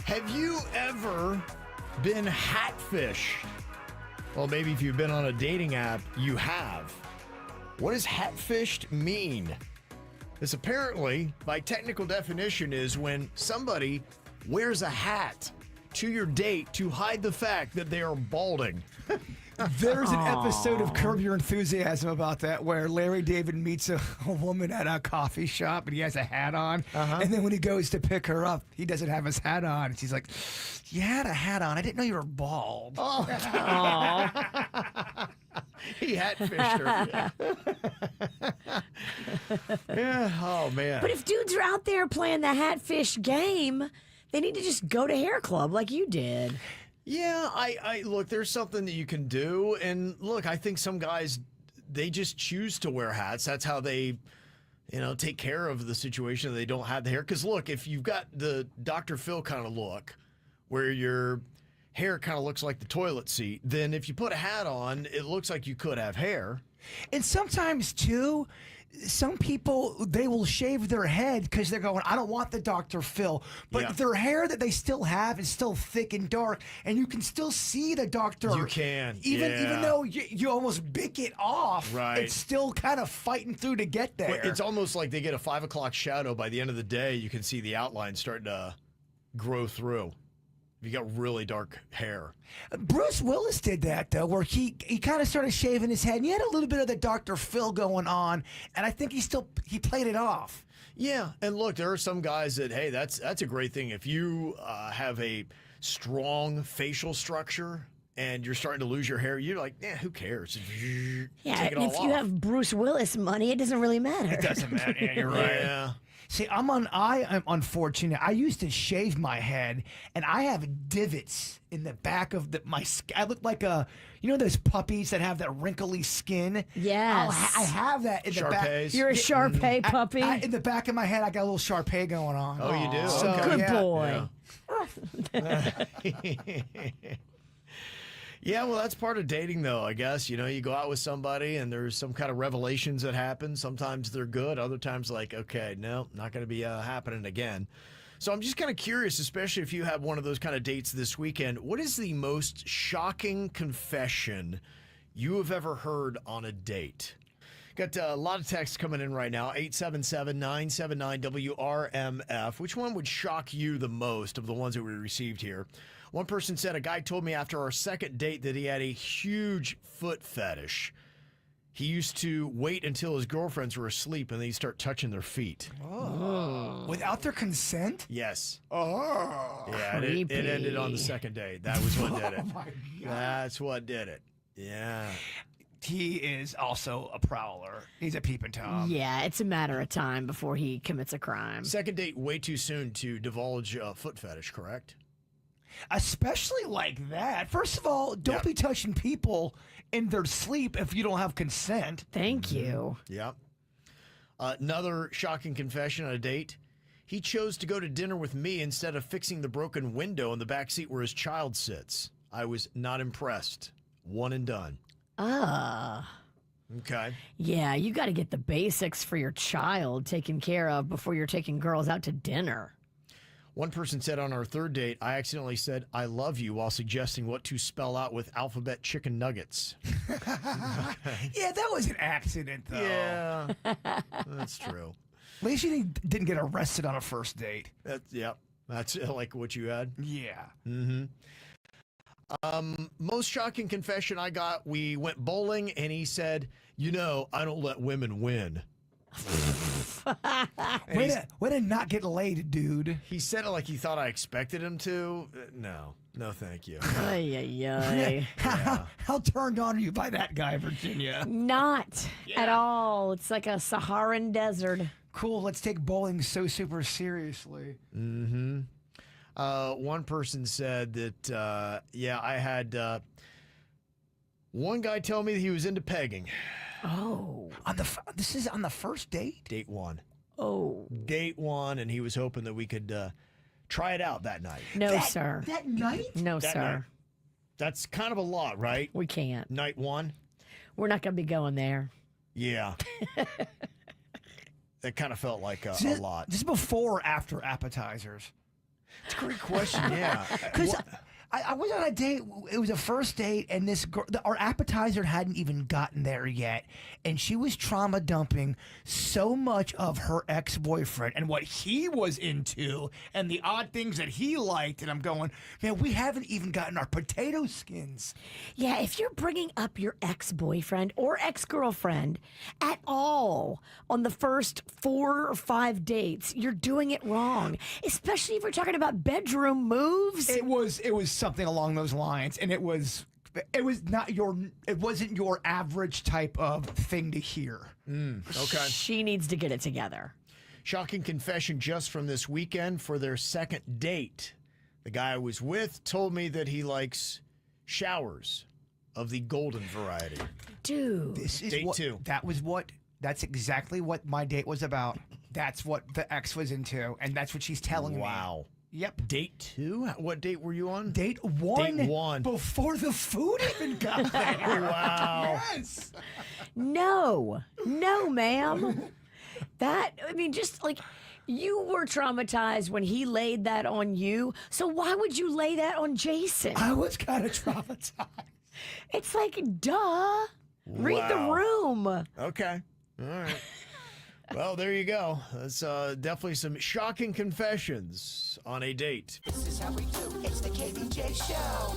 Have you ever been hatfished? Well, maybe if you've been on a dating app, you have. What does hatfished mean? This apparently, by technical definition, is when somebody wears a hat to your date to hide the fact that they are balding. There's an episode of Curb Your Enthusiasm about that where Larry David meets a woman at a coffee shop and he has a hat on. And then when he goes to pick her up, he doesn't have his hat on. And she's like, "You had a hat on. I didn't know you were bald." Oh. He hatfished her. Yeah. Oh, man. But if dudes are out there playing the hatfish game, they need to just go to hair club like you did. Yeah, I look, there's something that you can do. And look, I think some guys, they just choose to wear hats. That's how they, take care of the situation. They don't have the hair. Because look, if you've got the Dr. Phil kind of look where your hair kind of looks like the toilet seat, then if you put a hat on, it looks like you could have hair. And sometimes, too, some people, they will shave their head because they're going, "I don't want the Dr. Phil." But their hair that they still have is still thick and dark, and you can still see the doctor. You can. Even though you almost bick it off, right. It's still kind of fighting through to get there. It's almost like they get a 5 o'clock shadow. By the end of the day, you can see the outline starting to grow through. You got really dark hair. Bruce Willis did that, though, where he kind of started shaving his head, and he had a little bit of the Dr. Phil going on, and I think he played it off. Yeah, and look, there are some guys that, hey, that's a great thing. If you have a strong facial structure and you're starting to lose your hair, you're like, who cares? Yeah, Take it all if off. you have Bruce Willis money, it doesn't really matter. It doesn't matter. Yeah, you're right. Yeah. See, I am unfortunate. I used to shave my head, and I have divots in the back of my skin. I look like those puppies that have that wrinkly skin? Yes. I have that in the back. You're a Shar-Pei puppy? In the back of my head, I got a little Shar-Pei going on. Oh, you do? So, Okay. Good boy. Yeah. Yeah, well, that's part of dating, though, I guess. You go out with somebody and there's some kind of revelations that happen. Sometimes they're good. Other times, like, okay, no, not going to be happening again. So I'm just kind of curious, especially if you have one of those kind of dates this weekend, what is the most shocking confession you have ever heard on a date? Got a lot of texts coming in right now, 877-979-WRMF. Which one would shock you the most of the ones that we received here? One person said, a guy told me after our second date that he had a huge foot fetish. He used to wait until his girlfriends were asleep and then he'd start touching their feet. Oh. Without their consent? Yes. Oh. Yeah, it ended on the second date. That was what did it. Oh, my God. That's what did it. Yeah. He is also a prowler. He's a peeping Tom. Yeah, it's a matter of time before he commits a crime. Second date, way too soon to divulge a foot fetish, correct? Especially like that. First of all, don't be touching people in their sleep if you don't have consent. Thank you. Yep. Another shocking confession on a date. He chose to go to dinner with me instead of fixing the broken window in the back seat where his child sits. I was not impressed. One and done. Okay. Yeah, you got to get the basics for your child taken care of before you're taking girls out to dinner. One person said on our third date, I accidentally said, "I love you," while suggesting what to spell out with alphabet chicken nuggets. Yeah, that was an accident, though. Yeah, that's true. At least you didn't get arrested on a first date. That's like what you had. Yeah. Mm-hmm. Most shocking confession I got, we went bowling and he said, I don't let women win. Way to not get laid, dude. He said it like he thought I expected him to. No, thank you. Ay. How turned on are you by that guy, Virginia? Not at all. It's like a Saharan desert. Cool, let's take bowling so super seriously. Mm-hmm. One person said that, I had one guy tell me that he was into pegging. Oh. This is on the first date? Date one. Oh. Date one, and he was hoping that we could try it out that night. No, sir. That night? No, That sir. night. That's kind of a lot, right? We can't. Night one? We're not going to be going there. Yeah. It kind of felt like a lot. This is before or after appetizers? It's a great question. Yeah. Because I was on a date. It was a first date, and this girl, our appetizer hadn't even gotten there yet, and she was trauma dumping so much of her ex-boyfriend and what he was into, and the odd things that he liked. And I'm going, man, we haven't even gotten our potato skins. Yeah, if you're bringing up your ex-boyfriend or ex-girlfriend at all on the first 4 or 5 dates, you're doing it wrong. Especially if we're talking about bedroom moves. It was something along those lines, and it wasn't your average type of thing to hear. Okay. She needs to get it together. Shocking confession just from this weekend for their second date. The guy I was with told me that he likes showers of the golden variety. Dude. This is Date what, 2. That's exactly what my date was about. That's what the ex was into, and that's what she's telling me. Wow. Yep. Date 2? What date were you on? Date 1. Date 1. Before the food even got there. Wow. Yes. No, ma'am. Just like you were traumatized when he laid that on you. So why would you lay that on Jason? I was kind of traumatized. It's like, duh. Read the Wow. room. Okay. All right. Well, there you go. That's definitely some shocking confessions on a date. This is how we do. It's the KBJ Show.